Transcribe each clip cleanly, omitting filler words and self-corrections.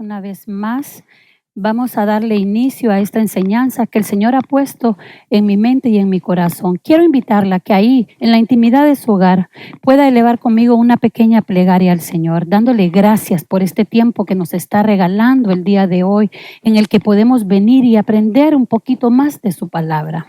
una vez más. Vamos a darle inicio a esta enseñanza que el Señor ha puesto en mi mente y en mi corazón. Quiero invitarla que ahí, en la intimidad de su hogar, pueda elevar conmigo una pequeña plegaria al Señor, dándole gracias por este tiempo que nos está regalando el día de hoy, en el que podemos venir y aprender un poquito más de su palabra.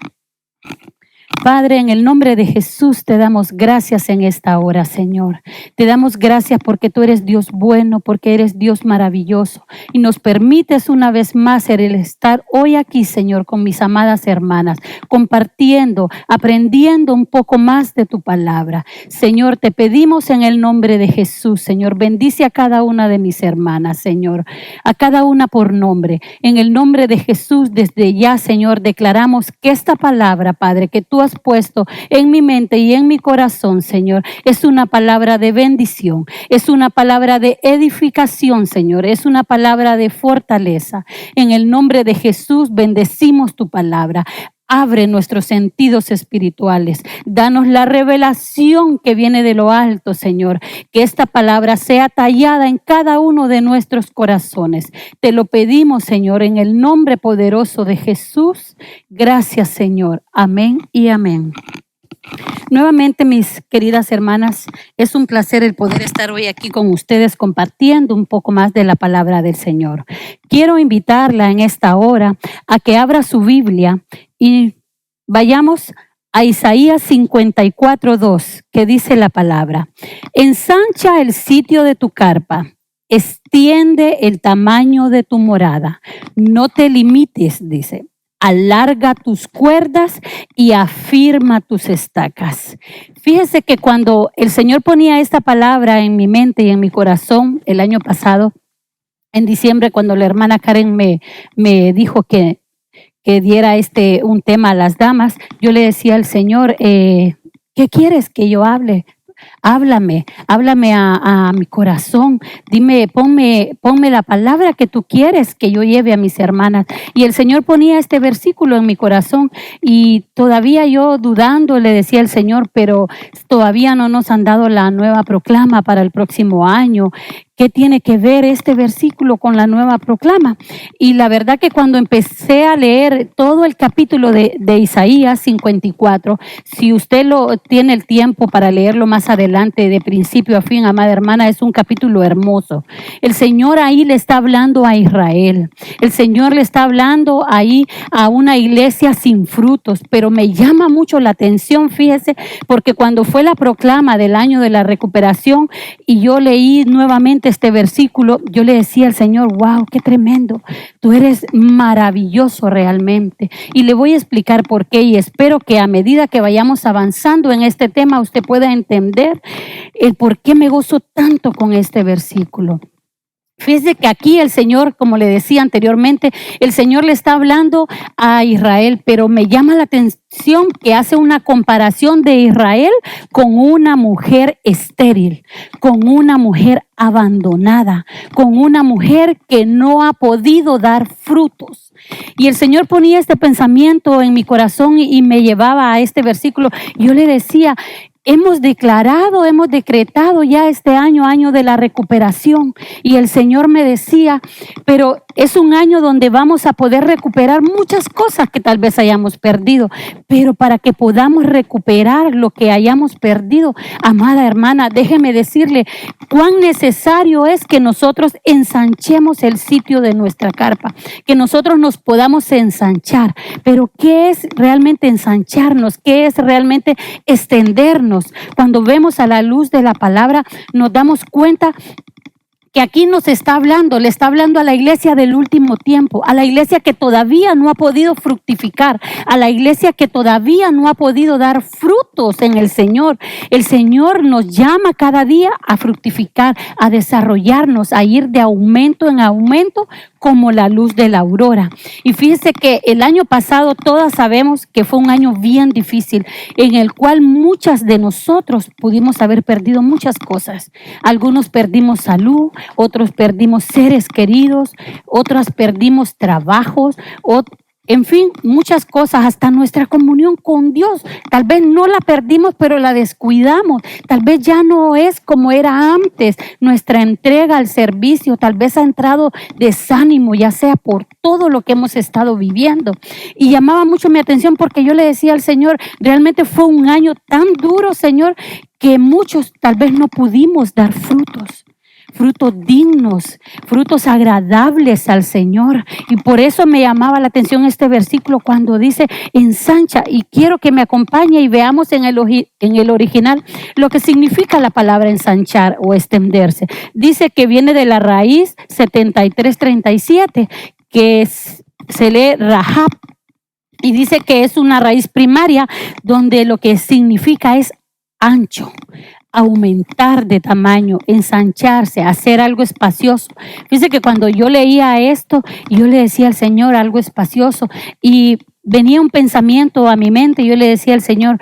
Padre, en el nombre de Jesús te damos gracias en esta hora, Señor. Te damos gracias porque tú eres Dios bueno, porque eres Dios maravilloso y nos permites una vez más el estar hoy aquí, Señor, con mis amadas hermanas, compartiendo, aprendiendo un poco más de tu palabra. Señor, te pedimos en el nombre de Jesús, Señor, bendice a cada una de mis hermanas, Señor, a cada una por nombre. En el nombre de Jesús, desde ya, Señor, declaramos que esta palabra, Padre, que tú has puesto en mi mente y en mi corazón, Señor, es una palabra de bendición, es una palabra de edificación, Señor, es una palabra de fortaleza. En el nombre de Jesús bendecimos tu palabra. Abre nuestros sentidos espirituales. Danos la revelación que viene de lo alto, Señor. Que esta palabra sea tallada en cada uno de nuestros corazones. Te lo pedimos, Señor, en el nombre poderoso de Jesús. Gracias, Señor. Amén y amén. Nuevamente, mis queridas hermanas, es un placer el poder estar hoy aquí con ustedes compartiendo un poco más de la palabra del Señor. Quiero invitarla en esta hora a que abra su Biblia y vayamos a Isaías 54:2, que dice la palabra: ensancha el sitio de tu carpa, extiende el tamaño de tu morada, no te limites, dice. Alarga tus cuerdas y afirma tus estacas. Fíjese que cuando el Señor ponía esta palabra en mi mente y en mi corazón el año pasado, en diciembre, cuando la hermana Karen me dijo que diera un tema a las damas, yo le decía al Señor, ¿qué quieres que yo hable? Háblame a mi corazón. Dime, ponme la palabra que tú quieres que yo lleve a mis hermanas. Y el Señor ponía este versículo en mi corazón y todavía yo dudando le decía al Señor, pero todavía no nos han dado la nueva proclama para el próximo año. ¿Qué tiene que ver este versículo con la nueva proclama? Y la verdad que cuando empecé a leer todo el capítulo de Isaías 54, si usted tiene el tiempo para leerlo más adelante, de principio a fin, amada hermana, es un capítulo hermoso. El Señor ahí le está hablando a Israel. El Señor le está hablando ahí a una iglesia sin frutos, pero me llama mucho la atención, fíjese, porque cuando fue la proclama del año de la recuperación y yo leí nuevamente este versículo, yo le decía al Señor, wow, qué tremendo, tú eres maravilloso realmente. Y le voy a explicar por qué y espero que a medida que vayamos avanzando en este tema usted pueda entender el por qué me gozo tanto con este versículo. Fíjese que aquí el Señor, como le decía anteriormente, el Señor le está hablando a Israel, pero me llama la atención que hace una comparación de Israel con una mujer estéril, con una mujer abandonada, con una mujer que no ha podido dar frutos. Y el Señor ponía este pensamiento en mi corazón y me llevaba a este versículo. Yo le decía, hemos decretado ya este año de la recuperación. Y el Señor me decía, pero es un año donde vamos a poder recuperar muchas cosas que tal vez hayamos perdido. Pero para que podamos recuperar lo que hayamos perdido, amada hermana, déjeme decirle cuán necesario es que nosotros ensanchemos el sitio de nuestra carpa, que nosotros nos podamos ensanchar. Pero ¿qué es realmente ensancharnos? ¿Qué es realmente extendernos? Cuando vemos a la luz de la palabra, nos damos cuenta que aquí nos está hablando, le está hablando a la iglesia del último tiempo, a la iglesia que todavía no ha podido fructificar, a la iglesia que todavía no ha podido dar frutos en el Señor. El Señor nos llama cada día a fructificar, a desarrollarnos, a ir de aumento en aumento como la luz de la aurora. Y fíjese que el año pasado todas sabemos que fue un año bien difícil, en el cual muchas de nosotros pudimos haber perdido muchas cosas. Algunos perdimos salud, otros perdimos seres queridos, otras perdimos trabajos, En fin, muchas cosas, hasta nuestra comunión con Dios. Tal vez no la perdimos, pero la descuidamos. Tal vez ya no es como era antes. Nuestra entrega al servicio tal vez ha entrado desánimo, ya sea por todo lo que hemos estado viviendo. Y llamaba mucho mi atención porque yo le decía al Señor, realmente fue un año tan duro, Señor, que muchos tal vez no pudimos dar frutos dignos, frutos agradables al Señor. Y por eso me llamaba la atención este versículo cuando dice ensancha, y quiero que me acompañe y veamos en el original lo que significa la palabra ensanchar o extenderse. Dice que viene de la raíz 7337, que se lee Rahab, y dice que es una raíz primaria donde lo que significa es ancho, aumentar de tamaño, ensancharse, hacer algo espacioso. Fíjese que cuando yo leía esto, yo le decía al Señor algo espacioso y venía un pensamiento a mi mente. Yo le decía al Señor,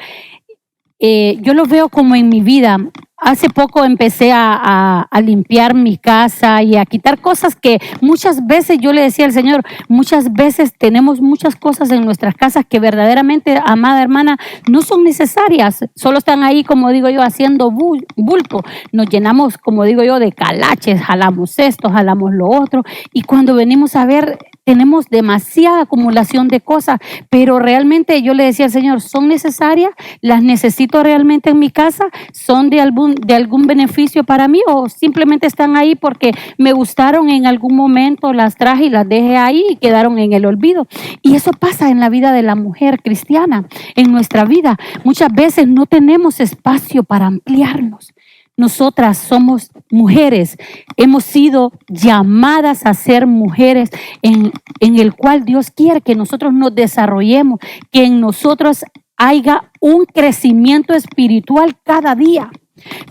yo lo veo como en mi vida. Hace poco empecé a limpiar mi casa y a quitar cosas que muchas veces yo le decía al Señor, muchas veces tenemos muchas cosas en nuestras casas que verdaderamente, amada hermana, no son necesarias. Solo están ahí, como digo yo, haciendo bulto. Nos llenamos, como digo yo, de calaches, jalamos esto, jalamos lo otro. Y cuando venimos a ver, tenemos demasiada acumulación de cosas, pero realmente yo le decía al Señor, ¿son necesarias? ¿Las necesito realmente en mi casa? ¿Son de algún beneficio para mí o simplemente están ahí porque me gustaron en algún momento, las traje y las dejé ahí y quedaron en el olvido? Y eso pasa en la vida de la mujer cristiana, en nuestra vida. Muchas veces no tenemos espacio para ampliarnos. Nosotras somos mujeres, hemos sido llamadas a ser mujeres en el cual Dios quiere que nosotros nos desarrollemos, que en nosotros haya un crecimiento espiritual cada día.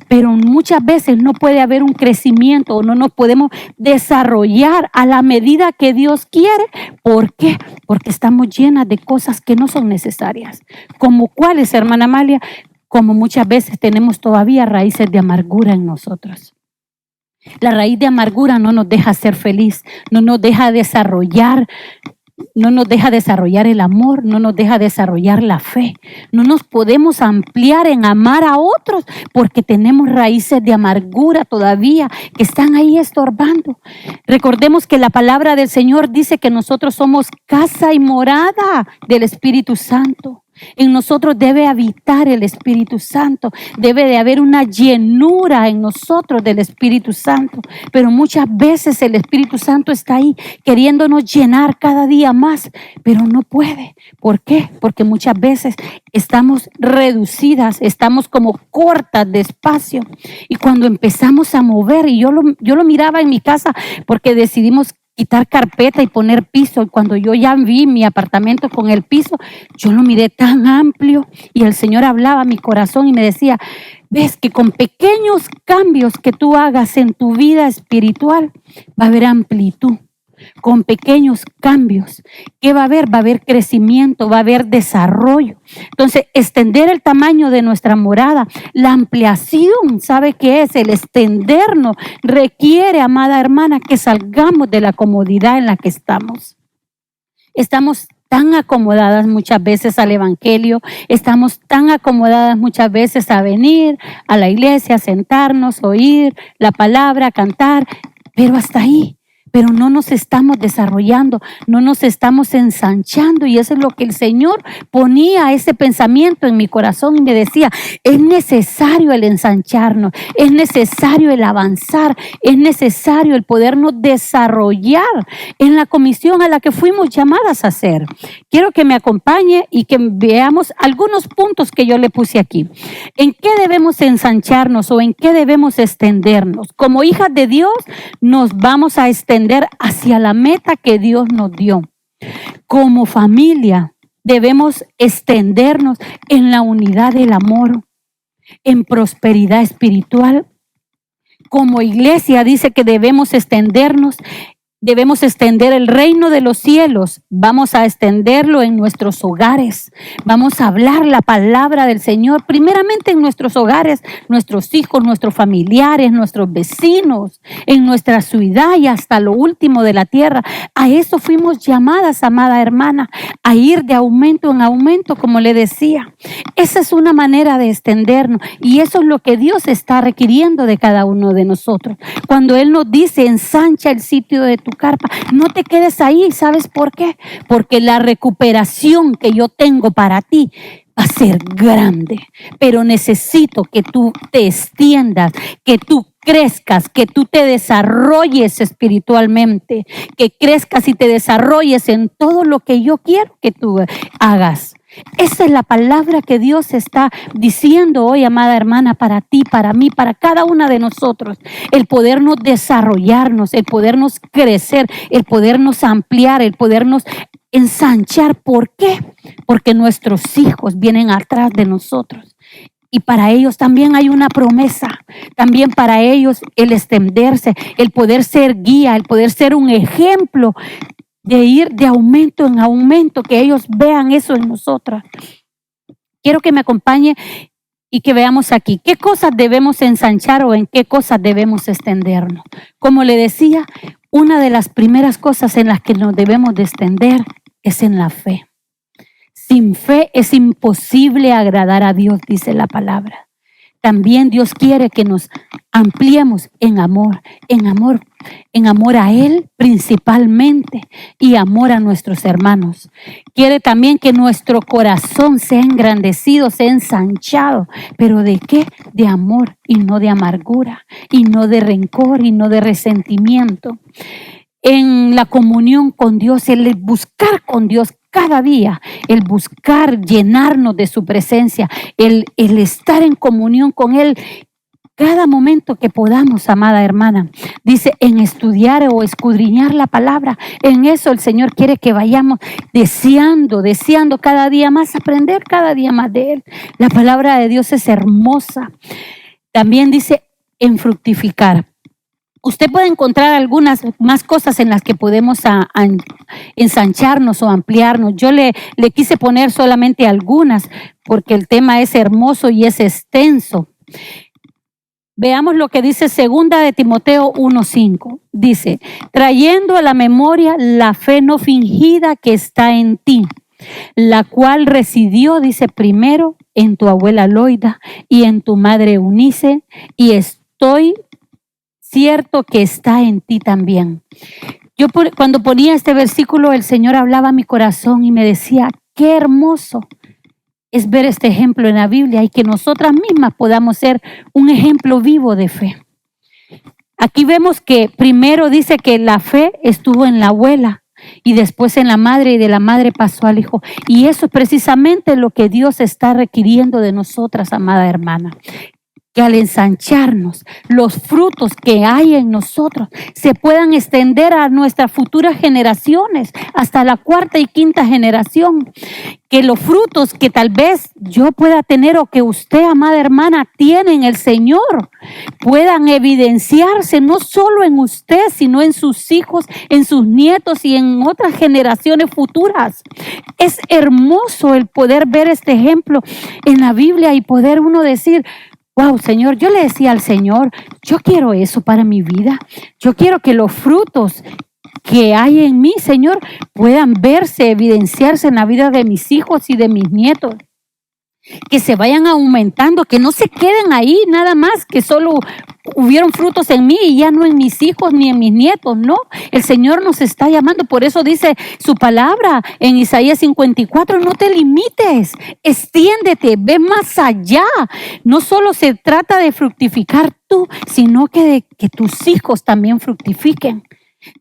Pero muchas veces no puede haber un crecimiento o no nos podemos desarrollar a la medida que Dios quiere. ¿Por qué? Porque estamos llenas de cosas que no son necesarias. ¿Como cuáles, hermana Amalia? Como muchas veces tenemos todavía raíces de amargura en nosotros. La raíz de amargura no nos deja ser feliz, no nos deja desarrollar el amor, no nos deja desarrollar la fe. No nos podemos ampliar en amar a otros porque tenemos raíces de amargura todavía que están ahí estorbando. Recordemos que la palabra del Señor dice que nosotros somos casa y morada del Espíritu Santo. En nosotros debe habitar el Espíritu Santo, debe de haber una llenura en nosotros del Espíritu Santo, pero muchas veces el Espíritu Santo está ahí queriéndonos llenar cada día más, pero no puede. ¿Por qué? Porque muchas veces estamos reducidas, estamos como cortas de espacio, y cuando empezamos a mover, y yo lo miraba en mi casa porque decidimos quitar carpeta y poner piso. Cuando yo ya vi mi apartamento con el piso, yo lo miré tan amplio y el Señor hablaba a mi corazón y me decía, ves que con pequeños cambios que tú hagas en tu vida espiritual va a haber amplitud. Con pequeños cambios, ¿qué va a haber? Va a haber crecimiento, va a haber desarrollo. Entonces, extender el tamaño de nuestra morada, la ampliación, ¿sabe qué es? El extendernos requiere, amada hermana, que salgamos de la comodidad en la que estamos. Estamos tan acomodadas muchas veces al evangelio, estamos tan acomodadas muchas veces a venir a la iglesia, a sentarnos, oír la palabra, cantar, pero hasta ahí. Pero no nos estamos desarrollando, no nos estamos ensanchando, y eso es lo que el Señor ponía ese pensamiento en mi corazón y me decía, es necesario el ensancharnos, es necesario el avanzar, es necesario el podernos desarrollar en la comisión a la que fuimos llamadas a hacer. Quiero que me acompañe y que veamos algunos puntos que yo le puse aquí. ¿En qué debemos ensancharnos o en qué debemos extendernos? Como hijas de Dios nos vamos a extender hacia la meta que Dios nos dio. Como familia debemos extendernos en la unidad del amor, en prosperidad espiritual. Como iglesia dice que debemos extendernos Debemos extender el reino de los cielos. Vamos a extenderlo en nuestros hogares. Vamos a hablar la palabra del Señor, primeramente en nuestros hogares, nuestros hijos, nuestros familiares, nuestros vecinos, en nuestra ciudad y hasta lo último de la tierra. A eso fuimos llamadas, amada hermana, a ir de aumento en aumento, como le decía. Esa es una manera de extendernos y eso es lo que Dios está requiriendo de cada uno de nosotros. Cuando Él nos dice, ensancha el sitio de tu carpa, no te quedes ahí. ¿Sabes por qué? Porque la recuperación que yo tengo para ti va a ser grande, pero necesito que tú te extiendas, que tú crezcas, que tú te desarrolles espiritualmente, que crezcas y te desarrolles en todo lo que yo quiero que tú hagas. Esa es la palabra que Dios está diciendo hoy, amada hermana, para ti, para mí, para cada una de nosotros. El podernos desarrollarnos, el podernos crecer, el podernos ampliar, el podernos ensanchar. ¿Por qué? Porque nuestros hijos vienen atrás de nosotros. Y para ellos también hay una promesa, también para ellos el extenderse, el poder ser guía, el poder ser un ejemplo de ir de aumento en aumento, que ellos vean eso en nosotras. Quiero que me acompañe y que veamos aquí qué cosas debemos ensanchar o en qué cosas debemos extendernos. Como le decía, una de las primeras cosas en las que nos debemos de extender es en la fe. Sin fe es imposible agradar a Dios, dice la palabra. También Dios quiere que nos ampliemos en amor a Él principalmente y amor a nuestros hermanos. Quiere también que nuestro corazón sea engrandecido, sea ensanchado. ¿Pero de qué? De amor y no de amargura, y no de rencor y no de resentimiento. En la comunión con Dios, el buscar con Dios cada día, el buscar llenarnos de su presencia, el estar en comunión con Él cada momento que podamos, amada hermana. Dice, en estudiar o escudriñar la palabra. En eso el Señor quiere que vayamos deseando cada día más, aprender cada día más de Él. La palabra de Dios es hermosa. También dice, en fructificar. Usted puede encontrar algunas más cosas en las que podemos ensancharnos o ampliarnos. Yo le quise poner solamente algunas porque el tema es hermoso y es extenso. Veamos lo que dice 2 de Timoteo 1:5. Dice, trayendo a la memoria la fe no fingida que está en ti, la cual residió, dice, primero en tu abuela Loida y en tu madre Eunice, y estoy cierto que está en ti también. Yo cuando ponía este versículo, el Señor hablaba a mi corazón y me decía, qué hermoso es ver este ejemplo en la Biblia y que nosotras mismas podamos ser un ejemplo vivo de fe. Aquí vemos que primero dice que la fe estuvo en la abuela y después en la madre, y de la madre pasó al hijo. Y eso es precisamente lo que Dios está requiriendo de nosotras, amada hermana. Que al ensancharnos, los frutos que hay en nosotros se puedan extender a nuestras futuras generaciones, hasta la 4ª y 5ª generación. Que los frutos que tal vez yo pueda tener o que usted, amada hermana, tiene en el Señor, puedan evidenciarse no solo en usted, sino en sus hijos, en sus nietos y en otras generaciones futuras. Es hermoso el poder ver este ejemplo en la Biblia y poder uno decir, wow, Señor, yo le decía al Señor, yo quiero eso para mi vida. Yo quiero que los frutos que hay en mí, Señor, puedan verse, evidenciarse en la vida de mis hijos y de mis nietos. Que se vayan aumentando, que no se queden ahí nada más, que solo hubieron frutos en mí y ya no en mis hijos ni en mis nietos. No, el Señor nos está llamando. Por eso dice su palabra en Isaías 54, no te limites, extiéndete, ve más allá. No solo se trata de fructificar tú, sino que tus hijos también fructifiquen.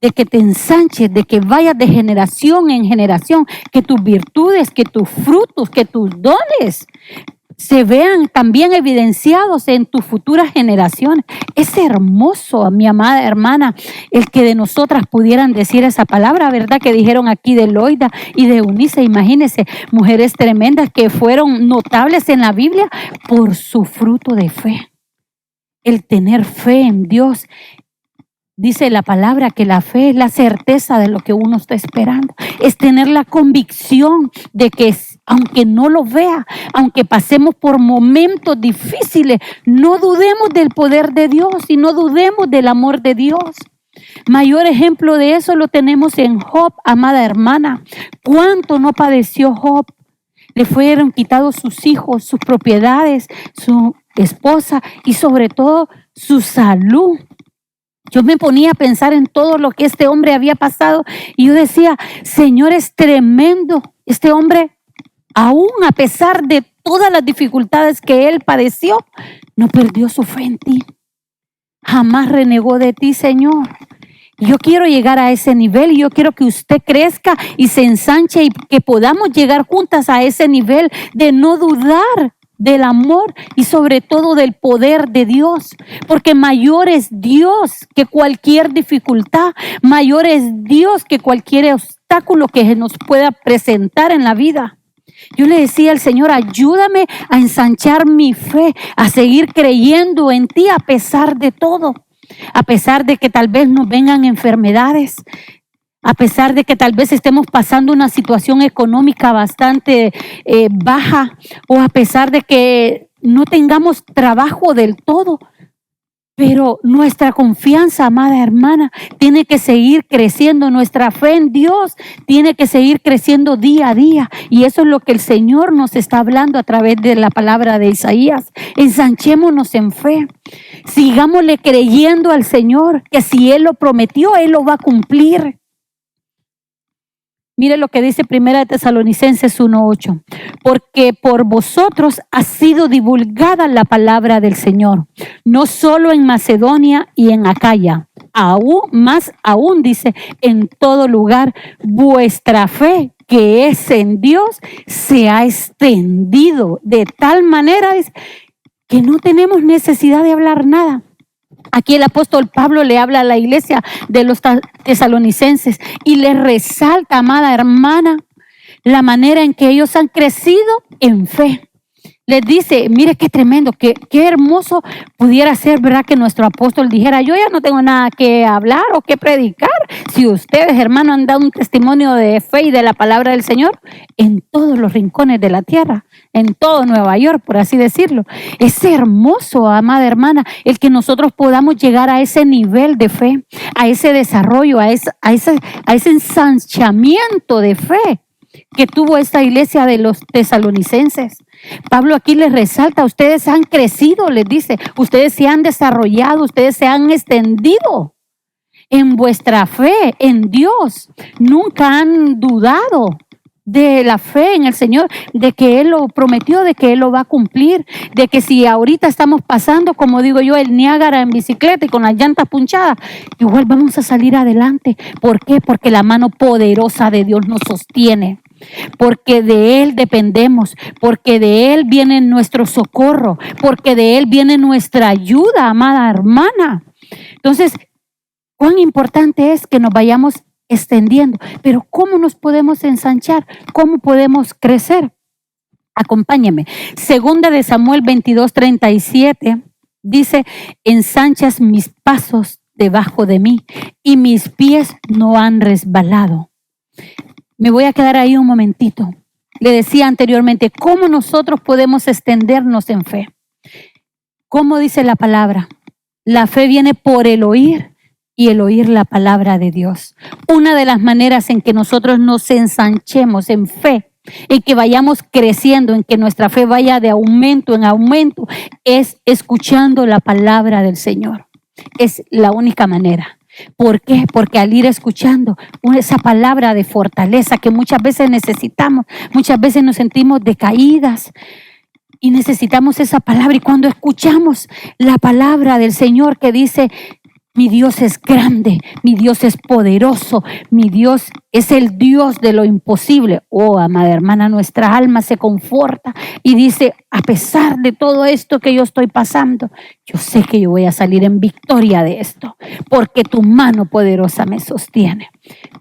De que te ensanches, de que vayas de generación en generación, que tus virtudes, que tus frutos, que tus dones se vean también evidenciados en tus futuras generaciones. Es hermoso, mi amada hermana, el que de nosotras pudieran decir esa palabra, ¿verdad? Que dijeron aquí de Loida y de Eunice. Imagínense, mujeres tremendas que fueron notables en la Biblia por su fruto de fe. El tener fe en Dios Dice la palabra que la fe es la certeza de lo que uno está esperando. Es tener la convicción de que aunque no lo vea, aunque pasemos por momentos difíciles, no dudemos del poder de Dios y no dudemos del amor de Dios. Mayor ejemplo de eso lo tenemos en Job, amada hermana. ¿Cuánto no padeció Job? Le fueron quitados sus hijos, sus propiedades, su esposa y sobre todo su salud. Yo me ponía a pensar en todo lo que este hombre había pasado y yo decía, Señor, es tremendo. Este hombre, aún a pesar de todas las dificultades que él padeció, no perdió su fe en ti. Jamás renegó de ti, Señor. Yo quiero llegar a ese nivel y yo quiero que usted crezca y se ensanche y que podamos llegar juntas a ese nivel de no dudar del amor y sobre todo del poder de Dios, porque mayor es Dios que cualquier dificultad, mayor es Dios que cualquier obstáculo que nos pueda presentar en la vida. Yo le decía al Señor, ayúdame a ensanchar mi fe, a seguir creyendo en ti a pesar de todo, a pesar de que tal vez nos vengan enfermedades, a pesar de que tal vez estemos pasando una situación económica bastante baja, o a pesar de que no tengamos trabajo del todo. Pero nuestra confianza, amada hermana, tiene que seguir creciendo. Nuestra fe en Dios tiene que seguir creciendo día a día. Y eso es lo que el Señor nos está hablando a través de la palabra de Isaías. Ensanchémonos en fe. Sigámosle creyendo al Señor, que si Él lo prometió, Él lo va a cumplir. Mire lo que dice 1 Tesalonicenses 1:8. Porque por vosotros ha sido divulgada la palabra del Señor, no solo en Macedonia y en Acaya, aún dice, en todo lugar vuestra fe, que es en Dios, se ha extendido de tal manera que no tenemos necesidad de hablar nada. Aquí el apóstol Pablo le habla a la iglesia de los tesalonicenses y le resalta, amada hermana, la manera en que ellos han crecido en fe. Les dice, mire qué tremendo, qué hermoso pudiera ser, ¿verdad? Que nuestro apóstol dijera, yo ya no tengo nada que hablar o que predicar. Si ustedes, hermanos, han dado un testimonio de fe y de la palabra del Señor en todos los rincones de la tierra, en todo Nueva York, por así decirlo. Es hermoso, amada hermana, el que nosotros podamos llegar a ese nivel de fe, a ese desarrollo, a ese ensanchamiento de fe que tuvo esta iglesia de los tesalonicenses. Pablo aquí les resalta, ustedes han crecido, les dice, ustedes se han desarrollado, ustedes se han extendido en vuestra fe en Dios. Nunca han dudado de la fe en el Señor, de que Él lo prometió, de que Él lo va a cumplir, de que si ahorita estamos pasando, como digo yo, el Niágara en bicicleta y con las llantas punchadas, igual vamos a salir adelante. ¿Por qué? Porque la mano poderosa de Dios nos sostiene. Porque de Él dependemos, porque de Él viene nuestro socorro, porque de Él viene nuestra ayuda, amada hermana. Entonces, cuán importante es que nos vayamos extendiendo, pero ¿cómo nos podemos ensanchar? ¿Cómo podemos crecer? Acompáñeme. Segunda de Samuel 22:37 dice, ensanchas mis pasos debajo de mí y mis pies no han resbalado. Me voy a quedar ahí un momentito. Le decía anteriormente, ¿cómo nosotros podemos extendernos en fe? ¿Cómo dice la palabra? La fe viene por el oír y el oír la palabra de Dios. Una de las maneras en que nosotros nos ensanchemos en fe, en que vayamos creciendo, en que nuestra fe vaya de aumento en aumento, es escuchando la palabra del Señor. Es la única manera. ¿Por qué? Porque al ir escuchando esa palabra de fortaleza que muchas veces necesitamos, muchas veces nos sentimos decaídas y necesitamos esa palabra. Y cuando escuchamos la palabra del Señor que dice, mi Dios es grande, mi Dios es poderoso, mi Dios es el Dios de lo imposible. Oh, amada hermana, nuestra alma se conforta y dice, a pesar de todo esto que yo estoy pasando, yo sé que yo voy a salir en victoria de esto, porque tu mano poderosa me sostiene.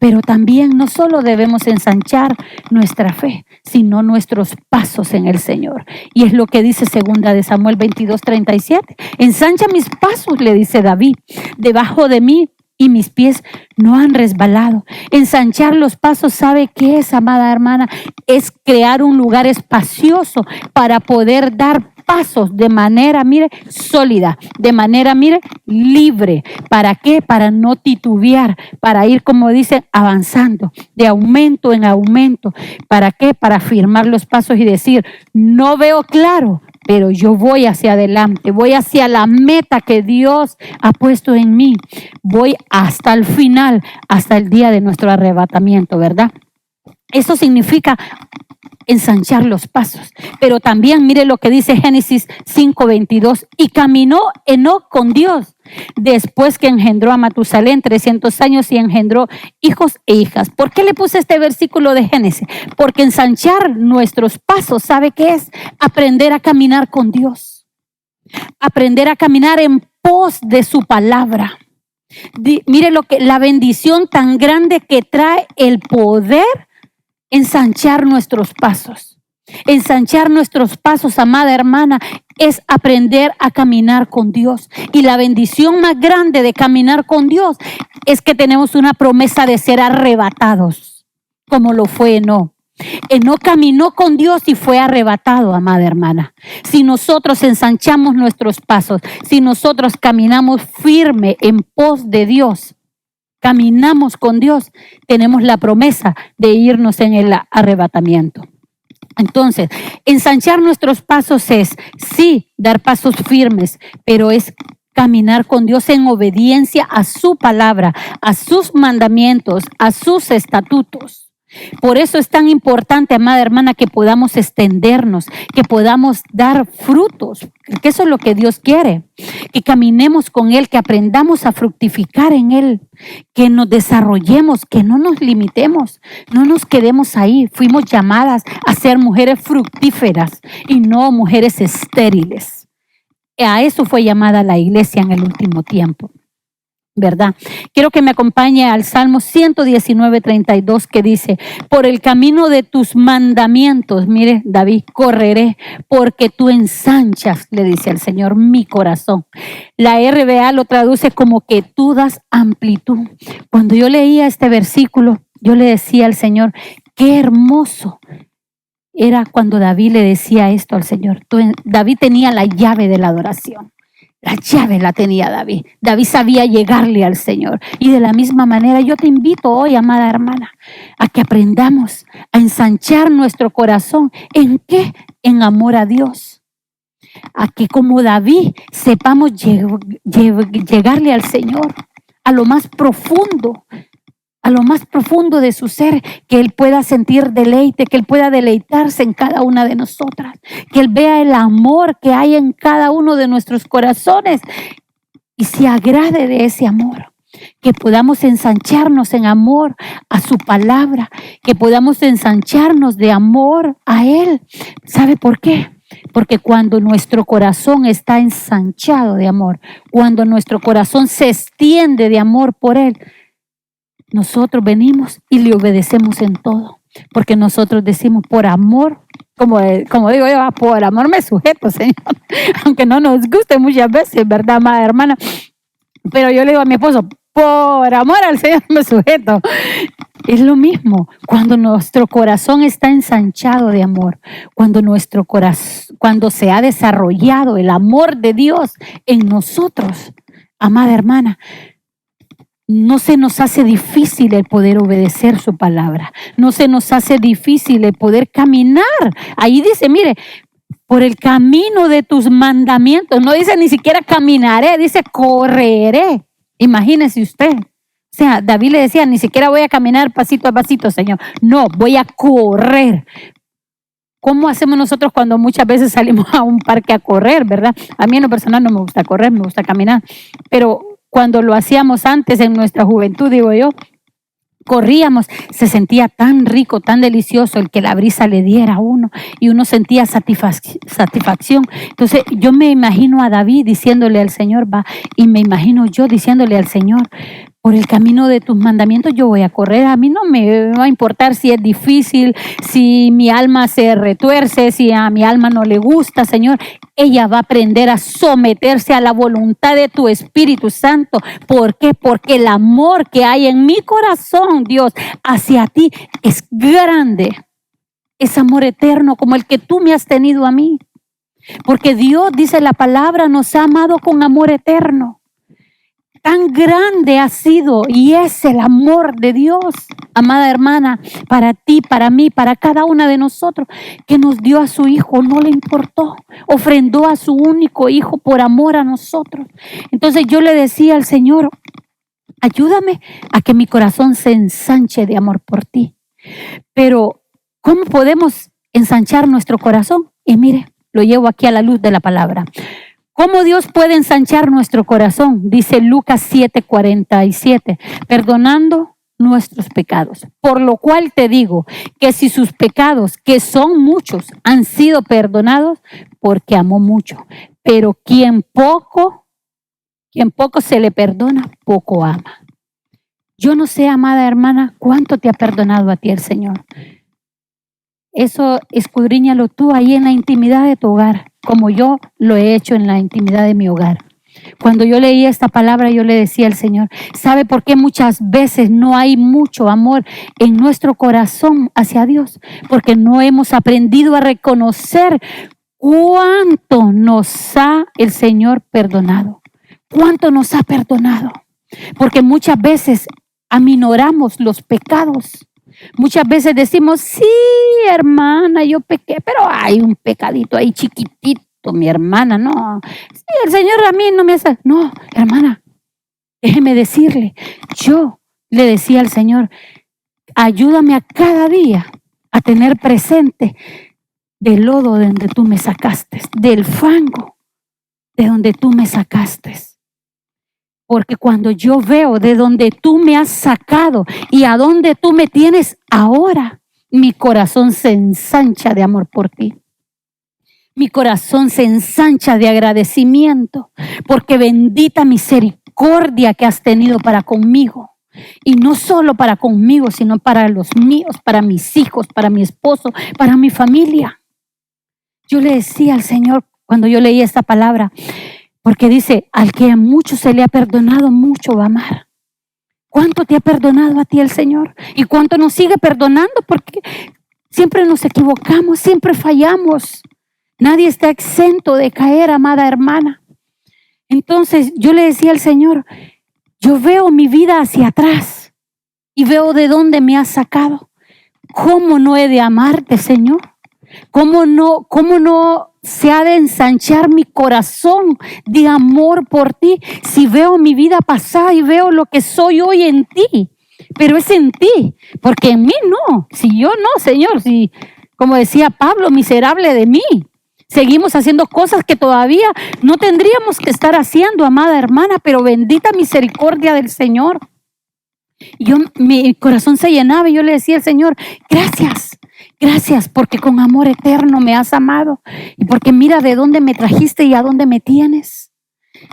Pero también no solo debemos ensanchar nuestra fe, sino nuestros pasos en el Señor. Y es lo que dice segunda de Samuel 22:37. Ensancha mis pasos, le dice David, debajo de mí y mis pies no han resbalado. Ensanchar los pasos, ¿sabe qué es, amada hermana? Es crear un lugar espacioso para poder dar pasos de manera, mire, sólida, de manera, mire, libre. ¿Para qué? Para no titubear, para ir, como dice, avanzando, de aumento en aumento. ¿Para qué? Para firmar los pasos y decir, no veo claro, pero yo voy hacia adelante, voy hacia la meta que Dios ha puesto en mí. Voy hasta el final, hasta el día de nuestro arrebatamiento, ¿verdad? Eso significa ensanchar los pasos. Pero también mire lo que dice Génesis 5:22. Y caminó Enoc con Dios después que engendró a Matusalén 300 años y engendró hijos e hijas. ¿Por qué le puse este versículo de Génesis? Porque ensanchar nuestros pasos, ¿sabe qué es? Aprender a caminar con Dios. Aprender a caminar en pos de su palabra. Mire la bendición tan grande que trae el poder ensanchar nuestros pasos. Ensanchar nuestros pasos, amada hermana, es aprender a caminar con Dios. Y la bendición más grande de caminar con Dios es que tenemos una promesa de ser arrebatados, como lo fue Enoc. Enoc caminó con Dios y fue arrebatado, amada hermana. Si nosotros ensanchamos nuestros pasos, si nosotros caminamos firme en pos de Dios, caminamos con Dios, tenemos la promesa de irnos en el arrebatamiento. Entonces, ensanchar nuestros pasos es, sí, dar pasos firmes, pero es caminar con Dios en obediencia a su palabra, a sus mandamientos, a sus estatutos. Por eso es tan importante, amada hermana, que podamos extendernos, que podamos dar frutos, que eso es lo que Dios quiere, que caminemos con Él, que aprendamos a fructificar en Él, que nos desarrollemos, que no nos limitemos, no nos quedemos ahí. Fuimos llamadas a ser mujeres fructíferas y no mujeres estériles. A eso fue llamada la iglesia en el último tiempo, ¿verdad? Quiero que me acompañe al Salmo 119:32 que dice, por el camino de tus mandamientos, mire David, correré porque tú ensanchas, le dice al Señor, mi corazón. La RBA lo traduce como que tú das amplitud. Cuando yo leía este versículo, yo le decía al Señor, qué hermoso era cuando David le decía esto al Señor. David tenía la llave de la adoración. La llave la tenía David. David sabía llegarle al Señor. Y de la misma manera yo te invito hoy, amada hermana, a que aprendamos a ensanchar nuestro corazón. ¿En qué? En amor a Dios. A que como David sepamos llegarle al Señor, a lo más profundo de su ser, que Él pueda sentir deleite, que Él pueda deleitarse en cada una de nosotras, que Él vea el amor que hay en cada uno de nuestros corazones y se agrade de ese amor, que podamos ensancharnos en amor a su palabra, que podamos ensancharnos de amor a Él. ¿Sabe por qué? Porque cuando nuestro corazón está ensanchado de amor, cuando nuestro corazón se extiende de amor por Él, nosotros venimos y le obedecemos en todo, porque nosotros decimos por amor, como digo yo, por amor me sujeto, Señor, aunque no nos guste muchas veces, ¿verdad, amada hermana? Pero yo le digo a mi esposo, por amor al Señor me sujeto. Es lo mismo, cuando nuestro corazón está ensanchado de amor, cuando se ha desarrollado el amor de Dios en nosotros, amada hermana, no se nos hace difícil el poder obedecer su palabra. No se nos hace difícil el poder caminar. Ahí dice, mire, por el camino de tus mandamientos. No dice ni siquiera caminaré, dice correré. Imagínese usted. O sea, David le decía, ni siquiera voy a caminar pasito a pasito, Señor. No, voy a correr. ¿Cómo hacemos nosotros cuando muchas veces salimos a un parque a correr, verdad? A mí en lo personal no me gusta correr, me gusta caminar. Pero cuando lo hacíamos antes en nuestra juventud, digo yo, corríamos, se sentía tan rico, tan delicioso el que la brisa le diera a uno y uno sentía satisfacción. Entonces yo me imagino a David diciéndole al Señor, y me imagino yo diciéndole al Señor, por el camino de tus mandamientos yo voy a correr. A mí no me va a importar si es difícil, si mi alma se retuerce, si a mi alma no le gusta, Señor. Ella va a aprender a someterse a la voluntad de tu Espíritu Santo. ¿Por qué? Porque el amor que hay en mi corazón, Dios, hacia ti es grande. Es amor eterno como el que tú me has tenido a mí. Porque Dios, dice la palabra, nos ha amado con amor eterno. Tan grande ha sido y es el amor de Dios, amada hermana, para ti, para mí, para cada una de nosotros, que nos dio a su Hijo, no le importó, ofrendó a su único Hijo por amor a nosotros. Entonces yo le decía al Señor, ayúdame a que mi corazón se ensanche de amor por ti. Pero, ¿cómo podemos ensanchar nuestro corazón? Y mire, lo llevo aquí a la luz de la palabra. ¿Cómo Dios puede ensanchar nuestro corazón? Dice Lucas 7:47, perdonando nuestros pecados. Por lo cual te digo que si sus pecados, que son muchos, han sido perdonados, porque amó mucho. Pero quien poco se le perdona, poco ama. Yo no sé, amada hermana, cuánto te ha perdonado a ti el Señor. Eso escudriñalo tú ahí en la intimidad de tu hogar, como yo lo he hecho en la intimidad de mi hogar. Cuando yo leía esta palabra, yo le decía al Señor, ¿sabe por qué muchas veces no hay mucho amor en nuestro corazón hacia Dios? Porque no hemos aprendido a reconocer cuánto nos ha el Señor perdonado. Cuánto nos ha perdonado. Porque muchas veces aminoramos los pecados. Muchas veces decimos, sí, hermana, yo pequé, pero hay un pecadito ahí chiquitito, mi hermana, no. Sí, el Señor a mí no me hace. No, hermana, déjeme decirle, yo le decía al Señor, ayúdame a cada día a tener presente del lodo de donde tú me sacaste, del fango de donde tú me sacaste. Porque cuando yo veo de donde tú me has sacado y a donde tú me tienes ahora, mi corazón se ensancha de amor por ti. Mi corazón se ensancha de agradecimiento, porque bendita misericordia que has tenido para conmigo. Y no solo para conmigo, sino para los míos, para mis hijos, para mi esposo, para mi familia. Yo le decía al Señor cuando yo leía esta palabra, porque dice, al que a mucho se le ha perdonado, mucho va a amar. ¿Cuánto te ha perdonado a ti el Señor? ¿Y cuánto nos sigue perdonando? Porque siempre nos equivocamos, siempre fallamos. Nadie está exento de caer, amada hermana. Entonces yo le decía al Señor, yo veo mi vida hacia atrás y veo de dónde me has sacado. ¿Cómo no he de amarte, Señor? ¿Cómo no se ha de ensanchar mi corazón de amor por ti si veo mi vida pasada y veo lo que soy hoy en ti? Pero es en ti, porque en mí no. Si yo no, Señor, si, como decía Pablo, miserable de mí, seguimos haciendo cosas que todavía no tendríamos que estar haciendo, amada hermana, pero bendita misericordia del Señor. Mi corazón se llenaba y yo le decía al Señor, gracias porque con amor eterno me has amado y porque mira de dónde me trajiste y a dónde me tienes,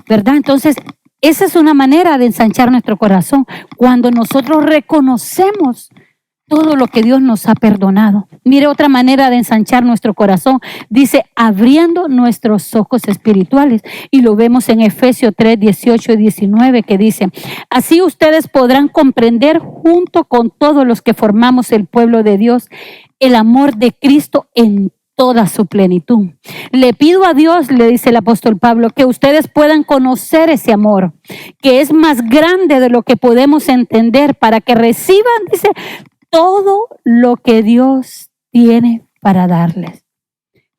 ¿verdad? Entonces, esa es una manera de ensanchar nuestro corazón cuando nosotros reconocemos todo lo que Dios nos ha perdonado. Mire otra manera de ensanchar nuestro corazón. Dice, abriendo nuestros ojos espirituales. Y lo vemos en Efesios 3, 18 y 19 que dice, así ustedes podrán comprender junto con todos los que formamos el pueblo de Dios el amor de Cristo en toda su plenitud. Le pido a Dios, le dice el apóstol Pablo, que ustedes puedan conocer ese amor, que es más grande de lo que podemos entender, para que reciban, dice, todo lo que Dios tiene para darles.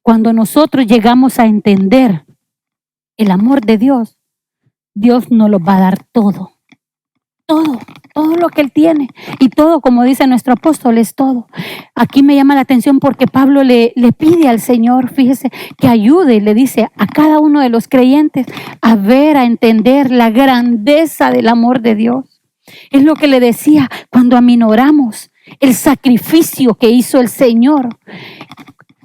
Cuando nosotros llegamos a entender el amor de Dios, Dios nos lo va a dar todo. Todo lo que Él tiene. Y todo, como dice nuestro apóstol, es todo. Aquí me llama la atención porque Pablo le pide al Señor, fíjese, que ayude, le dice a cada uno de los creyentes a ver, a entender la grandeza del amor de Dios. Es lo que le decía cuando aminoramos el sacrificio que hizo el Señor.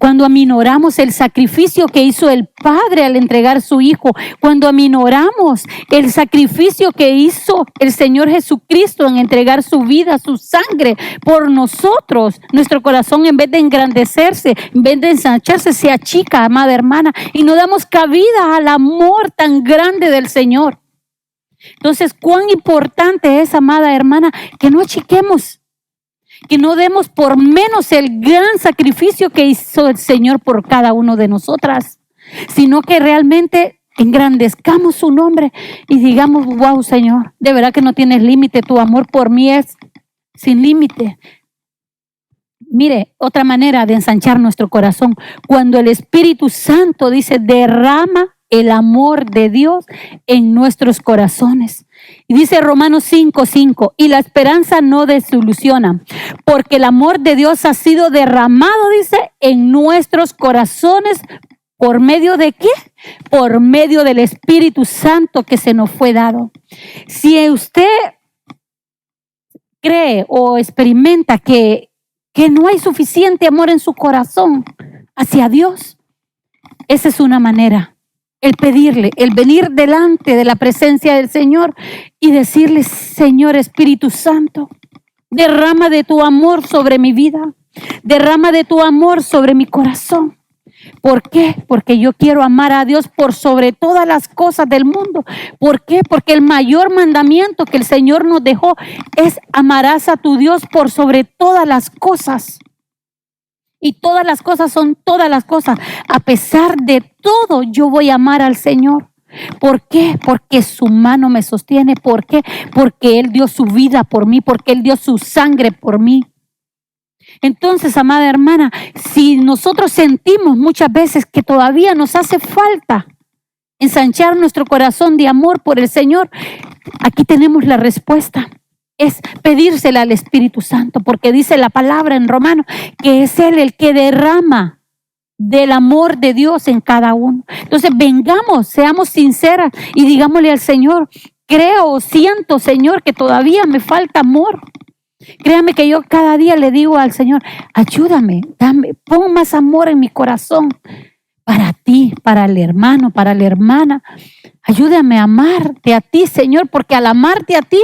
cuando aminoramos el sacrificio que hizo el Padre al entregar su Hijo, cuando aminoramos el sacrificio que hizo el Señor Jesucristo en entregar su vida, su sangre por nosotros, nuestro corazón, en vez de engrandecerse, en vez de ensancharse, se achica, amada hermana, y no damos cabida al amor tan grande del Señor. Entonces, cuán importante es, amada hermana, que no achiquemos, que no demos por menos el gran sacrificio que hizo el Señor por cada uno de nosotras, sino que realmente engrandezcamos su nombre y digamos: wow, Señor, de verdad que no tienes límite, tu amor por mí es sin límite. Mire, otra manera de ensanchar nuestro corazón, cuando el Espíritu Santo dice: derrama el amor de Dios en nuestros corazones. Y dice Romanos 5:5, y la esperanza no desilusiona, porque el amor de Dios ha sido derramado, dice, en nuestros corazones. ¿Por medio de qué? Por medio del Espíritu Santo que se nos fue dado. Si usted cree o experimenta que no hay suficiente amor en su corazón hacia Dios, esa es una manera. El pedirle, el venir delante de la presencia del Señor y decirle: Señor Espíritu Santo, derrama de tu amor sobre mi vida, derrama de tu amor sobre mi corazón. ¿Por qué? Porque yo quiero amar a Dios por sobre todas las cosas del mundo. ¿Por qué? Porque el mayor mandamiento que el Señor nos dejó es: amarás a tu Dios por sobre todas las cosas. Y todas las cosas son todas las cosas. A pesar de todo, yo voy a amar al Señor. ¿Por qué? Porque su mano me sostiene. ¿Por qué? Porque Él dio su vida por mí, porque Él dio su sangre por mí. Entonces, amada hermana, si nosotros sentimos muchas veces que todavía nos hace falta ensanchar nuestro corazón de amor por el Señor, aquí tenemos la respuesta. Es pedírsela al Espíritu Santo, porque dice la palabra en Romanos que es Él el que derrama del amor de Dios en cada uno. Entonces, vengamos, seamos sinceras y digámosle al Señor: creo, siento, Señor, que todavía me falta amor. Créame que yo cada día le digo al Señor: ayúdame, dame, pon más amor en mi corazón para ti, para el hermano, para la hermana. Ayúdame a amarte a ti, Señor, porque al amarte a ti,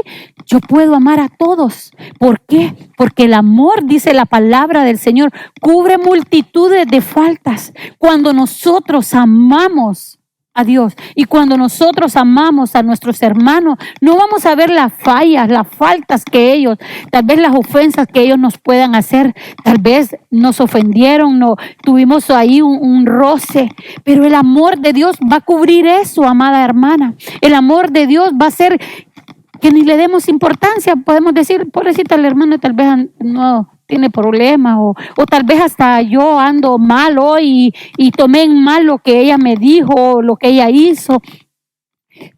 yo puedo amar a todos. ¿Por qué? Porque el amor, dice la palabra del Señor, cubre multitudes de faltas. Cuando nosotros amamos a Dios y cuando nosotros amamos a nuestros hermanos, no vamos a ver las fallas, las faltas que ellos, tal vez las ofensas que ellos nos puedan hacer. Tal vez nos ofendieron, no, tuvimos ahí un roce, pero el amor de Dios va a cubrir eso, amada hermana. El amor de Dios va a hacer que ni le demos importancia. Podemos decir: pobrecita la hermana, tal vez no tiene problemas, o tal vez hasta yo ando mal hoy y tomé en mal lo que ella me dijo, lo que ella hizo.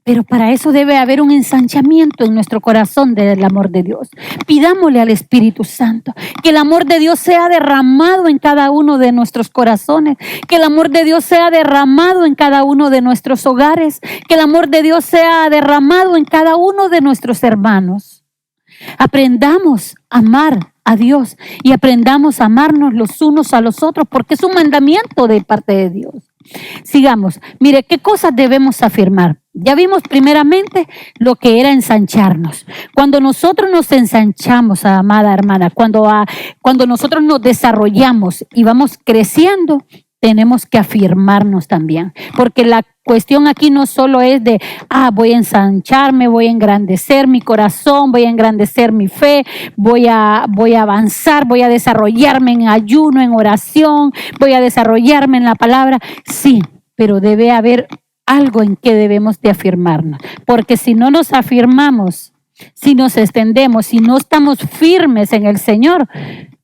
Pero para eso debe haber un ensanchamiento en nuestro corazón del amor de Dios. Pidámosle al Espíritu Santo que el amor de Dios sea derramado en cada uno de nuestros corazones, que el amor de Dios sea derramado en cada uno de nuestros hogares, que el amor de Dios sea derramado en cada uno de nuestros hermanos. Aprendamos a amar a Dios y aprendamos a amarnos los unos a los otros, porque es un mandamiento de parte de Dios. Sigamos. Mire, ¿qué cosas debemos afirmar? Ya vimos primeramente lo que era ensancharnos. Cuando nosotros nos ensanchamos, amada hermana, cuando nosotros nos desarrollamos y vamos creciendo, tenemos que afirmarnos también, porque la cuestión aquí no solo es de: voy a ensancharme, voy a engrandecer mi corazón, voy a engrandecer mi fe, voy a avanzar, voy a desarrollarme en ayuno, en oración, voy a desarrollarme en la palabra. Sí, pero debe haber algo en que debemos de afirmarnos, porque si no nos afirmamos, si nos extendemos, si no estamos firmes en el Señor,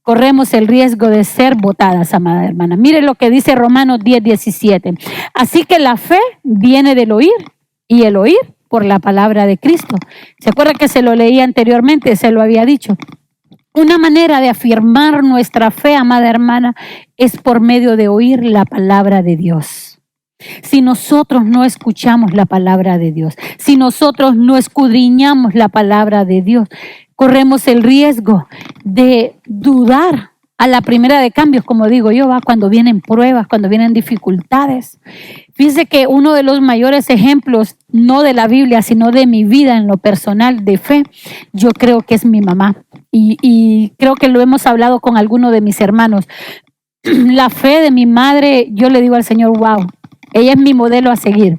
corremos el riesgo de ser botadas, amada hermana. Mire lo que dice Romanos 10:17. Así que la fe viene del oír y el oír por la palabra de Cristo. ¿Se acuerda que se lo leí anteriormente? Se lo había dicho. Una manera de afirmar nuestra fe, amada hermana, es por medio de oír la palabra de Dios. Si nosotros no escuchamos la palabra de Dios, si nosotros no escudriñamos la palabra de Dios, corremos el riesgo de dudar a la primera de cambios, como digo yo, va cuando vienen pruebas, cuando vienen dificultades. Fíjense que uno de los mayores ejemplos, no de la Biblia, sino de mi vida en lo personal de fe, yo creo que es mi mamá. Y creo que lo hemos hablado con alguno de mis hermanos. La fe de mi madre, yo le digo al Señor, wow, ella es mi modelo a seguir.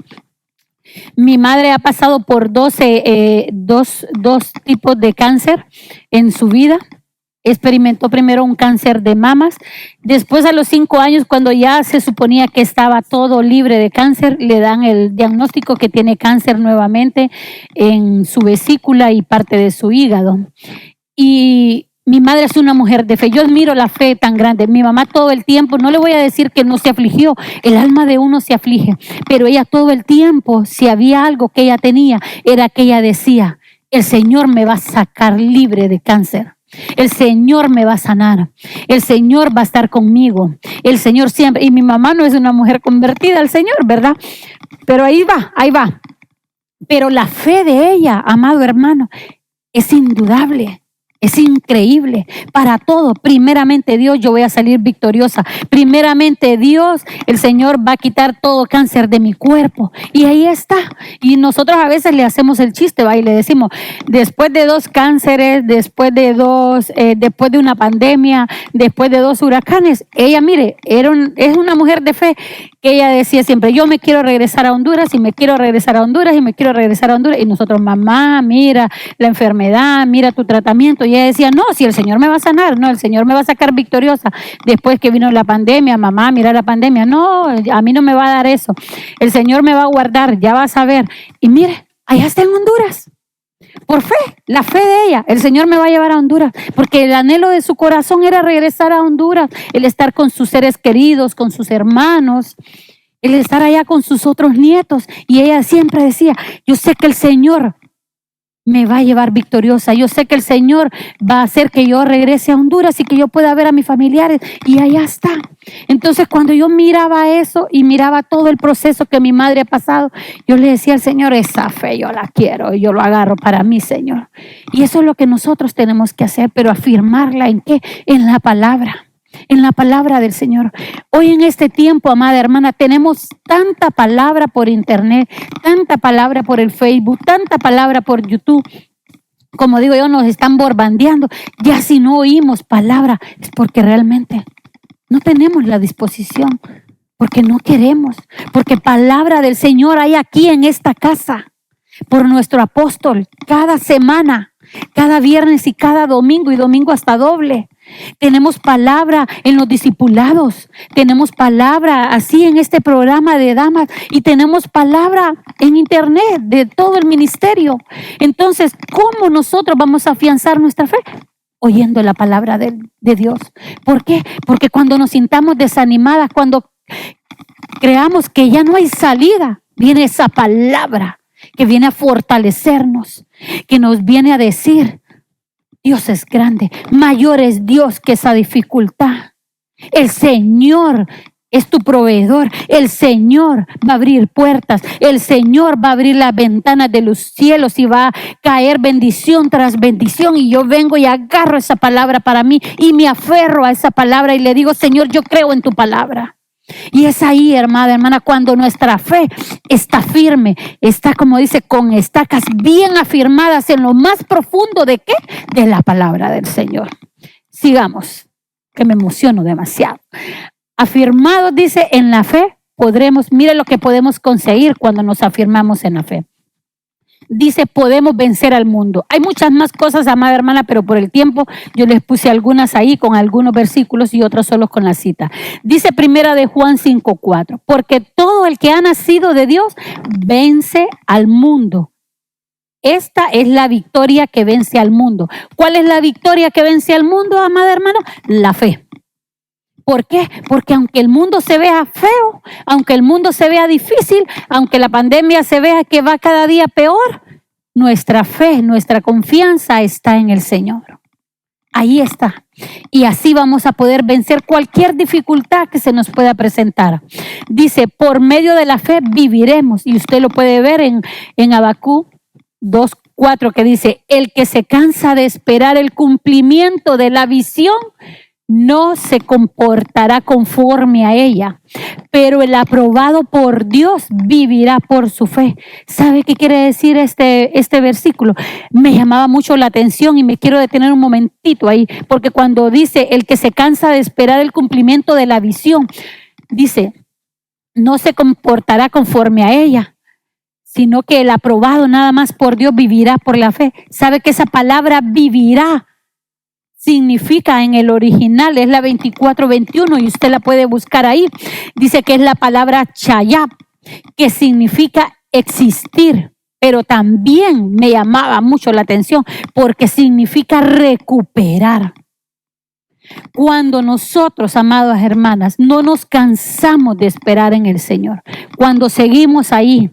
Mi madre ha pasado por dos tipos de cáncer en su vida. Experimentó primero un cáncer de mamas. Después, a los 5 años, cuando ya se suponía que estaba todo libre de cáncer, le dan el diagnóstico que tiene cáncer nuevamente en su vesícula y parte de su hígado. Y mi madre es una mujer de fe. Yo admiro la fe tan grande. Mi mamá todo el tiempo, no le voy a decir que no se afligió, el alma de uno se aflige, pero ella todo el tiempo, si había algo que ella tenía, era que ella decía, el Señor me va a sacar libre de cáncer. El Señor me va a sanar. El Señor va a estar conmigo. El Señor siempre. Y mi mamá no es una mujer convertida al Señor, ¿verdad? Pero ahí va, ahí va. Pero la fe de ella, amado hermano, es indudable. Es increíble para todo. Primeramente Dios, yo voy a salir victoriosa. Primeramente Dios, el Señor va a quitar todo cáncer de mi cuerpo. Y ahí está. Y nosotros a veces le hacemos el chiste, ¿va? Y le decimos, después de 2 cánceres, después de una pandemia, después de 2 huracanes, ella, mire, es una mujer de fe que ella decía siempre, yo me quiero regresar a Honduras y me quiero regresar a Honduras y me quiero regresar a Honduras. Y nosotros, mamá, mira la enfermedad, mira tu tratamiento. Y ella decía, no, si el Señor me va a sanar, no, el Señor me va a sacar victoriosa. Después que vino la pandemia, mamá, mira la pandemia, no, a mí no me va a dar eso. El Señor me va a guardar, ya vas a ver. Y mire, allá está en Honduras. Por fe, la fe de ella, el Señor me va a llevar a Honduras, porque el anhelo de su corazón era regresar a Honduras, el estar con sus seres queridos, con sus hermanos, el estar allá con sus otros nietos. Y ella siempre decía, yo sé que el Señor me va a llevar victoriosa, yo sé que el Señor va a hacer que yo regrese a Honduras y que yo pueda ver a mis familiares. Y allá está. Entonces, cuando yo miraba eso y miraba todo el proceso que mi madre ha pasado, yo le decía al Señor, esa fe yo la quiero y yo lo agarro para mí, Señor. Y eso es lo que nosotros tenemos que hacer, pero afirmarla ¿en qué? En la palabra. En la palabra del Señor. Hoy en este tiempo, amada hermana, tenemos tanta palabra por internet, tanta palabra por el Facebook, tanta palabra por YouTube. Como digo yo, nos están bombardeando. Ya si no oímos palabra, es porque realmente no tenemos la disposición, porque no queremos, porque palabra del Señor hay aquí en esta casa, por nuestro apóstol, cada semana, cada viernes y cada domingo, y domingo hasta doble. Tenemos palabra en los discipulados, tenemos palabra así en este programa de damas y tenemos palabra en internet de todo el ministerio. Entonces, ¿cómo nosotros vamos a afianzar nuestra fe? Oyendo la palabra de Dios. ¿Por qué? Porque cuando nos sintamos desanimadas, cuando creamos que ya no hay salida, viene esa palabra que viene a fortalecernos, que nos viene a decir, Dios es grande, mayor es Dios que esa dificultad. El Señor es tu proveedor, el Señor va a abrir puertas, el Señor va a abrir las ventanas de los cielos y va a caer bendición tras bendición. Y yo vengo y agarro esa palabra para mí y me aferro a esa palabra y le digo, Señor, yo creo en tu palabra. Y es ahí, hermana, cuando nuestra fe está firme, está, como dice, con estacas bien afirmadas en lo más profundo de ¿qué? De la palabra del Señor. Sigamos, que me emociono demasiado. Afirmados, dice, en la fe podremos, mire lo que podemos conseguir cuando nos afirmamos en la fe. Dice, podemos vencer al mundo. Hay muchas más cosas, amada hermana, pero por el tiempo yo les puse algunas ahí con algunos versículos y otros solo con la cita. Dice primera de Juan 5:4, porque todo el que ha nacido de Dios vence al mundo. Esta es la victoria que vence al mundo. ¿Cuál es la victoria que vence al mundo, amada hermana? La fe. ¿Por qué? Porque aunque el mundo se vea feo, aunque el mundo se vea difícil, aunque la pandemia se vea que va cada día peor, nuestra fe, nuestra confianza está en el Señor. Ahí está. Y así vamos a poder vencer cualquier dificultad que se nos pueda presentar. Dice, por medio de la fe viviremos. Y usted lo puede ver en Habacuc 2:4 que dice, el que se cansa de esperar el cumplimiento de la visión, no se comportará conforme a ella, pero el aprobado por Dios vivirá por su fe. ¿Sabe qué quiere decir este versículo? Me llamaba mucho la atención y me quiero detener un momentito ahí, porque cuando dice el que se cansa de esperar el cumplimiento de la visión, dice, no se comportará conforme a ella, sino que el aprobado nada más por Dios vivirá por la fe. ¿Sabe que esa palabra vivirá significa en el original? Es la 24:21 y usted la puede buscar ahí. Dice que es la palabra chayab, que significa existir, pero también me llamaba mucho la atención porque significa recuperar. Cuando nosotros, amadas hermanas, no nos cansamos de esperar en el Señor, cuando seguimos ahí,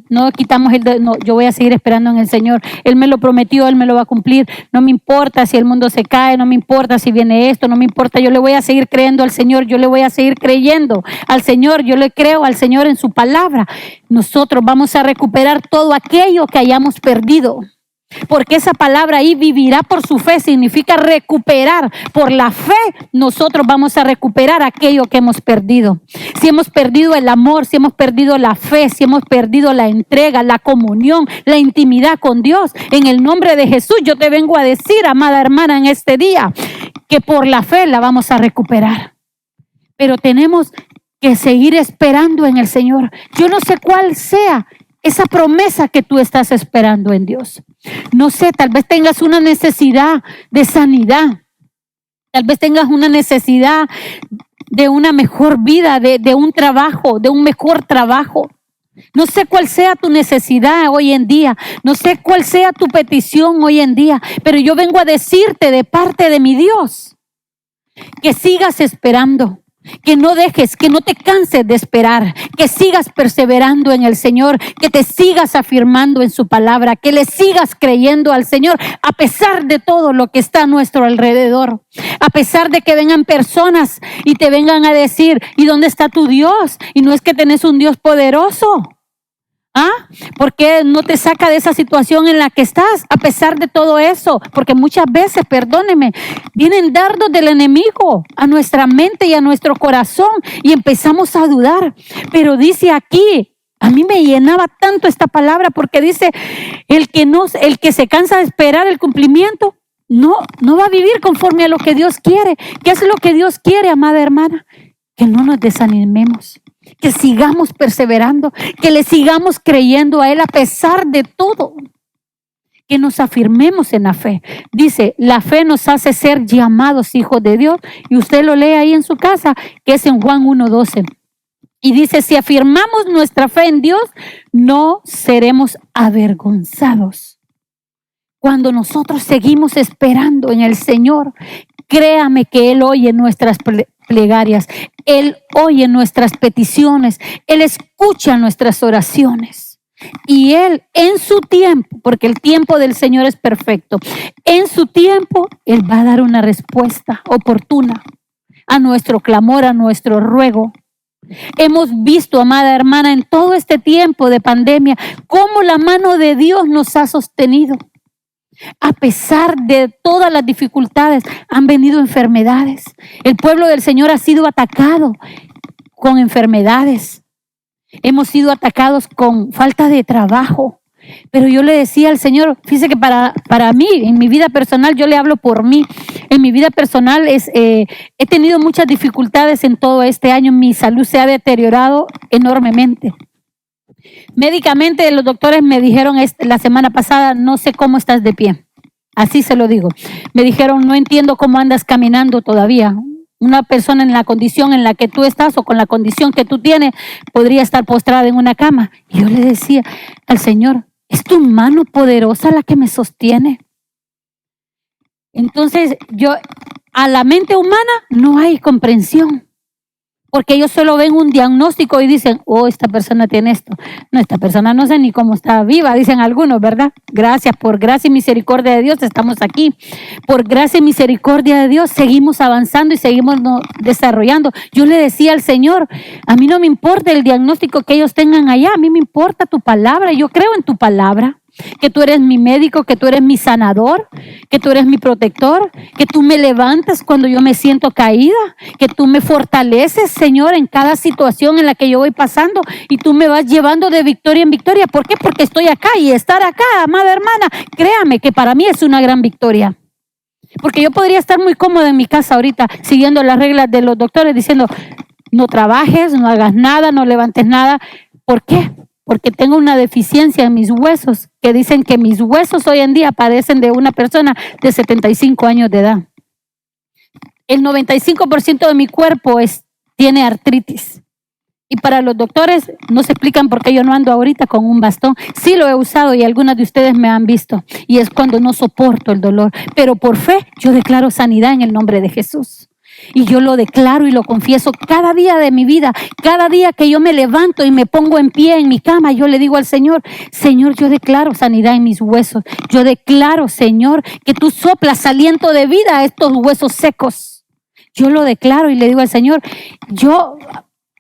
no quitamos no, yo voy a seguir esperando en el Señor. Él me lo prometió, Él me lo va a cumplir. No me importa si el mundo se cae, no me importa si viene esto, no me importa. Yo le voy a seguir creyendo al Señor, yo le voy a seguir creyendo al Señor, yo le creo al Señor en su palabra. Nosotros vamos a recuperar todo aquello que hayamos perdido. Porque esa palabra ahí, vivirá por su fe, significa recuperar. Por la fe nosotros vamos a recuperar aquello que hemos perdido. Si hemos perdido el amor, si hemos perdido la fe, si hemos perdido la entrega, la comunión, la intimidad con Dios, en el nombre de Jesús yo te vengo a decir, amada hermana, en este día, que por la fe la vamos a recuperar. Pero tenemos que seguir esperando en el Señor. Yo no sé cuál sea esa promesa que tú estás esperando en Dios. No sé, tal vez tengas una necesidad de sanidad. Tal vez tengas una necesidad de una mejor vida, de un trabajo, de un mejor trabajo. No sé cuál sea tu necesidad hoy en día. No sé cuál sea tu petición hoy en día. Pero yo vengo a decirte de parte de mi Dios que sigas esperando. Que no dejes, que no te canses de esperar, que sigas perseverando en el Señor, que te sigas afirmando en su palabra, que le sigas creyendo al Señor a pesar de todo lo que está a nuestro alrededor, a pesar de que vengan personas y te vengan a decir, ¿y dónde está tu Dios? Y no es que tenés un Dios poderoso. ¿Por qué no te saca de esa situación en la que estás a pesar de todo eso? Porque muchas veces, perdóneme, vienen dardos del enemigo a nuestra mente y a nuestro corazón y empezamos a dudar. Pero dice aquí, a mí me llenaba tanto esta palabra porque dice, el que se cansa de esperar el cumplimiento, no va a vivir conforme a lo que Dios quiere. ¿Qué es lo que Dios quiere, amada hermana? Que no nos desanimemos. Que sigamos perseverando, que le sigamos creyendo a Él a pesar de todo, que nos afirmemos en la fe. Dice, la fe nos hace ser llamados hijos de Dios, y usted lo lee ahí en su casa, que es en Juan 1:12. Y dice, si afirmamos nuestra fe en Dios, no seremos avergonzados. Cuando nosotros seguimos esperando en el Señor, créame que Él oye nuestras plegarias, Él oye nuestras peticiones, Él escucha nuestras oraciones. Y Él en su tiempo, porque el tiempo del Señor es perfecto, en su tiempo Él va a dar una respuesta oportuna a nuestro clamor, a nuestro ruego. Hemos visto, amada hermana, en todo este tiempo de pandemia, cómo la mano de Dios nos ha sostenido. A pesar de todas las dificultades, han venido enfermedades. El pueblo del Señor ha sido atacado con enfermedades. Hemos sido atacados con falta de trabajo. Pero yo le decía al Señor, fíjese que para mí, en mi vida personal, yo le hablo por mí. En mi vida personal he tenido muchas dificultades en todo este año. Mi salud se ha deteriorado enormemente. Médicamente los doctores me dijeron la semana pasada, no sé cómo estás de pie. Así se lo digo. Me dijeron, no entiendo cómo andas caminando todavía. Una persona en la condición en la que tú estás o con la condición que tú tienes podría estar postrada en una cama. Y yo le decía al Señor, es tu mano poderosa la que me sostiene. Entonces a la mente humana no hay comprensión. Porque ellos solo ven un diagnóstico y dicen, oh, esta persona tiene esto. No, esta persona no sé ni cómo está viva, dicen algunos, ¿verdad? Por gracia y misericordia de Dios estamos aquí. Por gracia y misericordia de Dios seguimos avanzando y seguimos desarrollando. Yo le decía al Señor, a mí no me importa el diagnóstico que ellos tengan allá, a mí me importa tu palabra, yo creo en tu palabra. que tú eres mi médico, que tú eres mi sanador, que tú eres mi protector, que tú me levantas cuando yo me siento caída, que tú me fortaleces, Señor, en cada situación en la que yo voy pasando y tú me vas llevando de victoria en victoria. ¿Por qué? Porque estoy acá y estar acá, amada hermana, créame que para mí es una gran victoria. Porque yo podría estar muy cómoda en mi casa ahorita siguiendo las reglas de los doctores diciendo no trabajes, no hagas nada, no levantes nada. ¿Por qué? Porque tengo una deficiencia en mis huesos, que dicen que mis huesos hoy en día parecen de una persona de 75 años de edad. El 95% de mi cuerpo tiene artritis. Y para los doctores no se explican por qué yo no ando ahorita con un bastón. Sí lo he usado y algunas de ustedes me han visto. Y es cuando no soporto el dolor. Pero por fe yo declaro sanidad en el nombre de Jesús. Y yo lo declaro y lo confieso cada día de mi vida. Cada día que yo me levanto y me pongo en pie en mi cama, yo le digo al Señor, Señor, yo declaro sanidad en mis huesos. Yo declaro, Señor, que tú soplas aliento de vida a estos huesos secos. Yo lo declaro y le digo al Señor, yo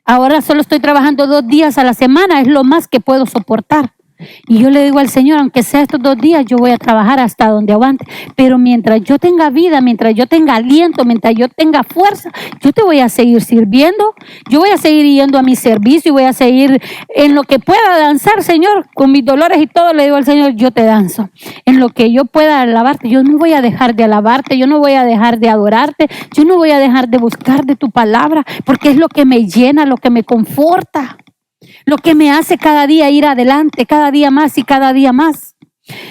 ahora solo estoy trabajando 2 días a la semana, es lo más que puedo soportar. Y yo le digo al Señor, aunque sea estos 2 días, yo voy a trabajar hasta donde aguante. Pero mientras yo tenga vida, mientras yo tenga aliento, mientras yo tenga fuerza, yo te voy a seguir sirviendo. Yo voy a seguir yendo a mi servicio y voy a seguir en lo que pueda danzar, Señor. Con mis dolores y todo, le digo al Señor, yo te danzo. En lo que yo pueda alabarte, yo no voy a dejar de alabarte, yo no voy a dejar de adorarte, yo no voy a dejar de buscar de tu palabra, porque es lo que me llena, lo que me conforta. Lo que me hace cada día ir adelante, cada día más y cada día más.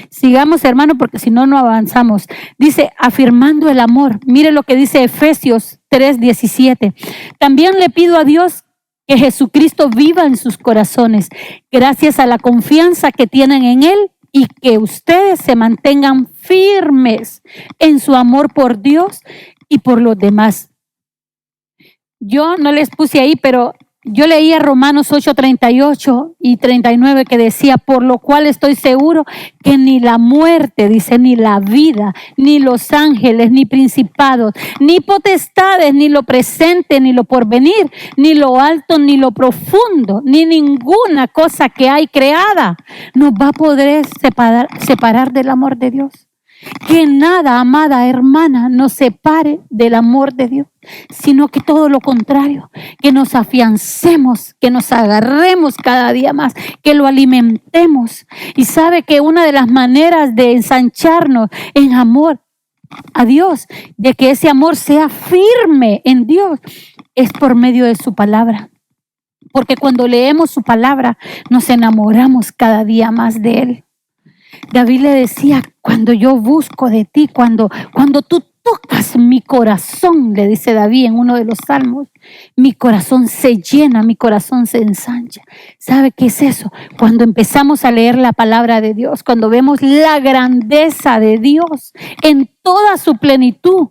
Sigamos, hermano, porque si no, no avanzamos. Dice, afirmando el amor. Mire lo que dice Efesios 3:17. También le pido a Dios que Jesucristo viva en sus corazones, gracias a la confianza que tienen en Él, y que ustedes se mantengan firmes en su amor por Dios y por los demás. Yo no les puse ahí, pero yo leía Romanos 8:38 y 39 que decía, por lo cual estoy seguro que ni la muerte, dice, ni la vida, ni los ángeles, ni principados, ni potestades, ni lo presente, ni lo porvenir, ni lo alto, ni lo profundo, ni ninguna cosa que hay creada nos va a poder separar del amor de Dios. Que nada, amada hermana, nos separe del amor de Dios, sino que todo lo contrario, que nos afiancemos, que nos agarremos cada día más, que lo alimentemos. Y sabe que una de las maneras de ensancharnos en amor a Dios, de que ese amor sea firme en Dios, es por medio de su palabra. Porque cuando leemos su palabra, nos enamoramos cada día más de Él. David le decía, cuando yo busco de ti, cuando tú tocas mi corazón, le dice David en uno de los salmos, mi corazón se llena, mi corazón se ensancha. ¿Sabe qué es eso? Cuando empezamos a leer la palabra de Dios, cuando vemos la grandeza de Dios en toda su plenitud,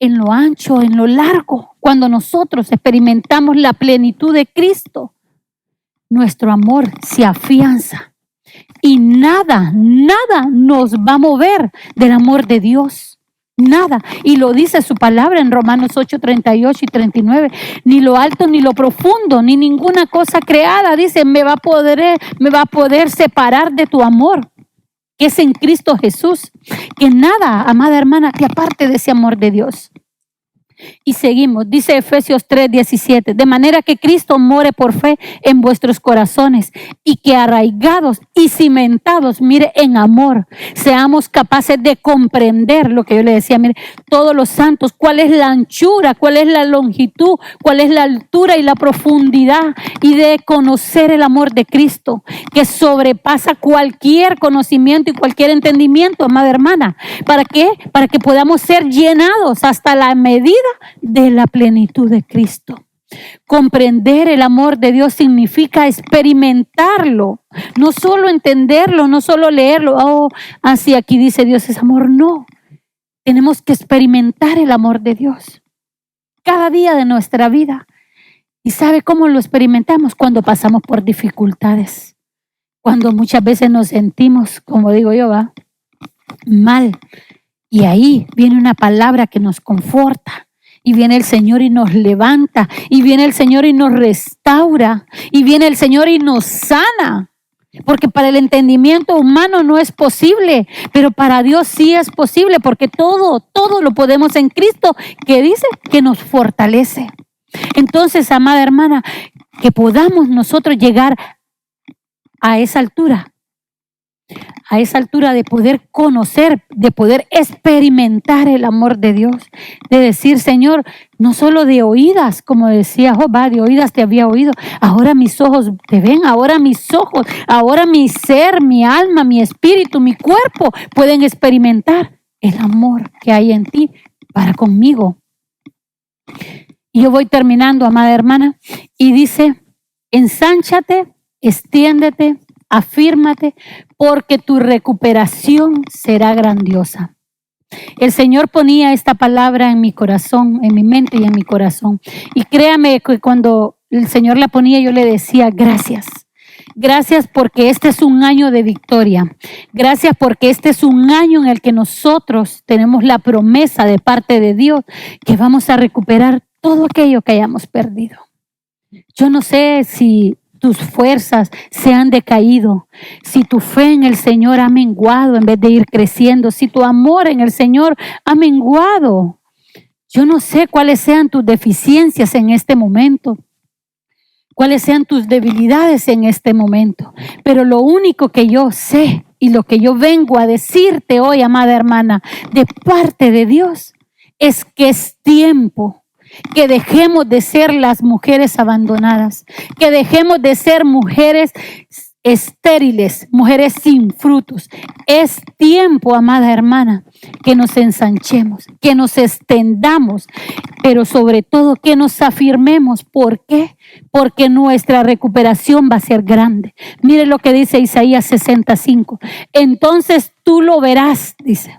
en lo ancho, en lo largo, cuando nosotros experimentamos la plenitud de Cristo, nuestro amor se afianza. Y nada nos va a mover del amor de Dios. Nada. Y lo dice su palabra en Romanos 8:38 y 39. Ni lo alto, ni lo profundo, ni ninguna cosa creada, dice, me va a poder separar de tu amor, que es en Cristo Jesús. Que nada, amada hermana, te aparte de ese amor de Dios. Y seguimos, dice Efesios 3:17, de manera que Cristo more por fe en vuestros corazones y que arraigados y cimentados, mire, en amor, seamos capaces de comprender lo que yo le decía, mire, todos los santos, cuál es la anchura, cuál es la longitud, cuál es la altura y la profundidad, y de conocer el amor de Cristo, que sobrepasa cualquier conocimiento y cualquier entendimiento, amada hermana. ¿Para qué? Para que podamos ser llenados hasta la medida de la plenitud de Cristo. Comprender el amor de Dios significa experimentarlo, no solo entenderlo, no solo leerlo. Oh, así aquí dice Dios es amor. No, tenemos que experimentar el amor de Dios cada día de nuestra vida. ¿Y sabe cómo lo experimentamos? Cuando pasamos por dificultades, cuando muchas veces nos sentimos, como digo yo, mal. Y ahí viene una palabra que nos conforta. Y viene el Señor y nos levanta. Y viene el Señor y nos restaura. Y viene el Señor y nos sana. Porque para el entendimiento humano no es posible, pero para Dios sí es posible, porque todo lo podemos en Cristo, que dice que nos fortalece. Entonces, amada hermana, que podamos nosotros llegar a esa altura de poder conocer, de poder experimentar el amor de Dios, de decir, Señor, no solo de oídas, como decía Job, de oídas te había oído, ahora mis ojos te ven, ahora mis ojos, ahora mi ser, mi alma, mi espíritu, mi cuerpo pueden experimentar el amor que hay en ti para conmigo. Y yo voy terminando, amada hermana, y dice, ensánchate, extiéndete, afírmate, porque tu recuperación será grandiosa. El Señor ponía esta palabra en mi corazón, en mi mente y en mi corazón. Y créame que cuando el Señor la ponía, yo le decía, gracias. Gracias porque este es un año de victoria. Gracias porque este es un año en el que nosotros tenemos la promesa de parte de Dios que vamos a recuperar todo aquello que hayamos perdido. Yo no sé si tus fuerzas se han decaído, si tu fe en el Señor ha menguado en vez de ir creciendo, si tu amor en el Señor ha menguado. Yo no sé cuáles sean tus deficiencias en este momento, cuáles sean tus debilidades en este momento, pero lo único que yo sé y lo que yo vengo a decirte hoy, amada hermana, de parte de Dios, es que es tiempo que dejemos de ser las mujeres abandonadas, que dejemos de ser mujeres estériles, mujeres sin frutos. Es tiempo, amada hermana, que nos ensanchemos, que nos extendamos, pero sobre todo que nos afirmemos. ¿Por qué? Porque nuestra recuperación va a ser grande. Mire lo que dice Isaías 65. Entonces tú lo verás, dice.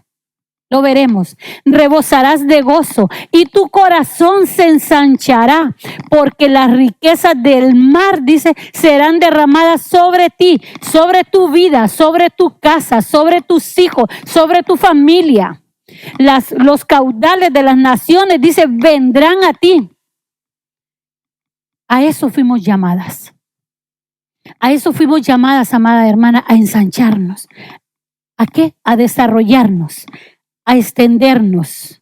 Lo veremos, rebosarás de gozo y tu corazón se ensanchará, porque las riquezas del mar, dice, serán derramadas sobre ti, sobre tu vida, sobre tu casa, sobre tus hijos, sobre tu familia. Los caudales de las naciones, dice, vendrán a ti. A eso fuimos llamadas. A eso fuimos llamadas, amada hermana, a ensancharnos. ¿A qué? A desarrollarnos, a extendernos,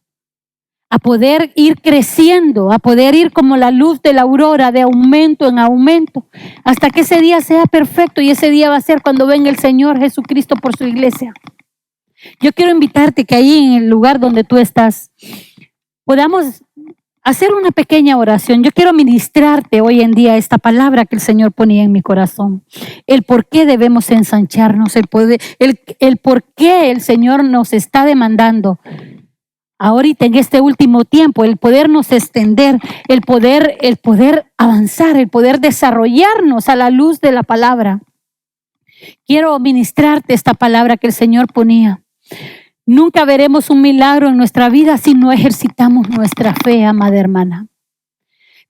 a poder ir creciendo, a poder ir como la luz de la aurora, de aumento en aumento, hasta que ese día sea perfecto, y ese día va a ser cuando venga el Señor Jesucristo por su iglesia. Yo quiero invitarte que ahí en el lugar donde tú estás, podamos hacer una pequeña oración. Yo quiero ministrarte hoy en día esta palabra que el Señor ponía en mi corazón. El por qué debemos ensancharnos, el por qué el Señor nos está demandando ahorita en este último tiempo, el podernos extender, el poder avanzar, el poder desarrollarnos a la luz de la palabra. Quiero ministrarte esta palabra que el Señor ponía. Nunca veremos un milagro en nuestra vida si no ejercitamos nuestra fe, amada hermana.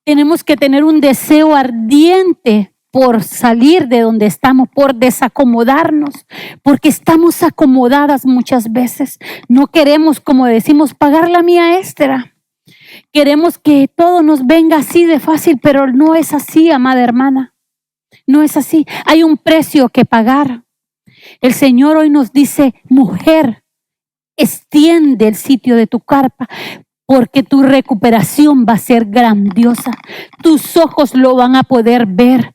Tenemos que tener un deseo ardiente por salir de donde estamos, por desacomodarnos, porque estamos acomodadas muchas veces. No queremos, como decimos, pagar la mía extra. Queremos que todo nos venga así de fácil, pero no es así, amada hermana. No es así. Hay un precio que pagar. El Señor hoy nos dice, mujer, extiende el sitio de tu carpa, porque tu recuperación va a ser grandiosa. Tus ojos lo van a poder ver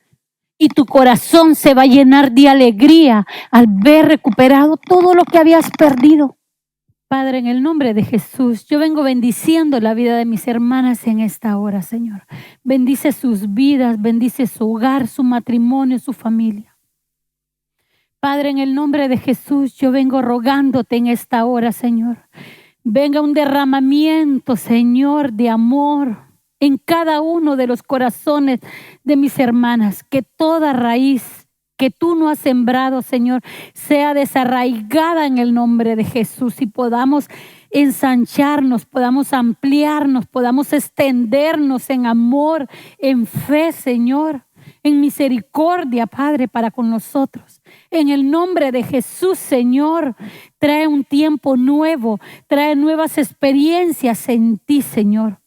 y tu corazón se va a llenar de alegría al ver recuperado todo lo que habías perdido. Padre, en el nombre de Jesús, yo vengo bendiciendo la vida de mis hermanas en esta hora, Señor. Bendice sus vidas, bendice su hogar, su matrimonio, su familia. Padre, en el nombre de Jesús, yo vengo rogándote en esta hora, Señor. Venga un derramamiento, Señor, de amor en cada uno de los corazones de mis hermanas. Que toda raíz que tú no has sembrado, Señor, sea desarraigada en el nombre de Jesús y podamos ensancharnos, podamos ampliarnos, podamos extendernos en amor, en fe, Señor, en misericordia, Padre, para con nosotros. En el nombre de Jesús, Señor, trae un tiempo nuevo, trae nuevas experiencias en ti, Señor.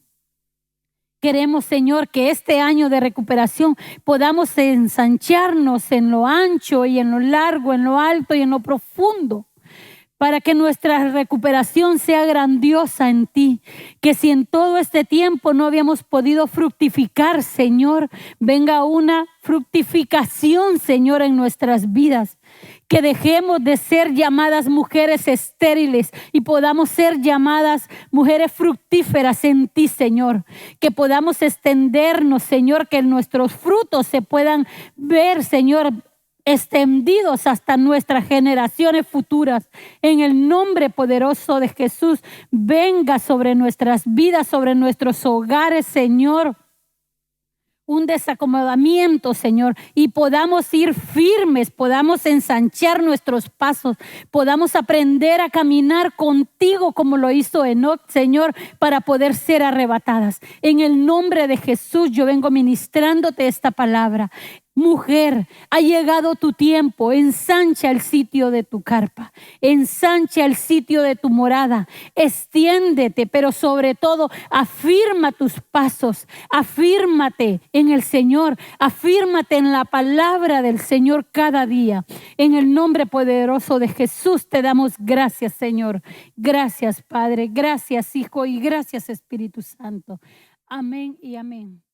Queremos, Señor, que este año de recuperación podamos ensancharnos en lo ancho y en lo largo, en lo alto y en lo profundo, para que nuestra recuperación sea grandiosa en ti. Que si en todo este tiempo no habíamos podido fructificar, Señor, venga una fructificación, Señor, en nuestras vidas. Que dejemos de ser llamadas mujeres estériles y podamos ser llamadas mujeres fructíferas en ti, Señor. Que podamos extendernos, Señor, que nuestros frutos se puedan ver, Señor, extendidos hasta nuestras generaciones futuras. En el nombre poderoso de Jesús, venga sobre nuestras vidas, sobre nuestros hogares, Señor, un desacomodamiento, Señor, y podamos ir firmes, podamos ensanchar nuestros pasos, podamos aprender a caminar contigo como lo hizo Enoc, Señor, para poder ser arrebatadas. En el nombre de Jesús yo vengo ministrándote esta palabra. Mujer, ha llegado tu tiempo. Ensancha el sitio de tu carpa, ensancha el sitio de tu morada, extiéndete, pero sobre todo afirma tus pasos, afírmate en el Señor, afírmate en la palabra del Señor cada día. En el nombre poderoso de Jesús te damos gracias, Señor. Gracias, Padre, gracias, Hijo, y gracias, Espíritu Santo. Amén y amén.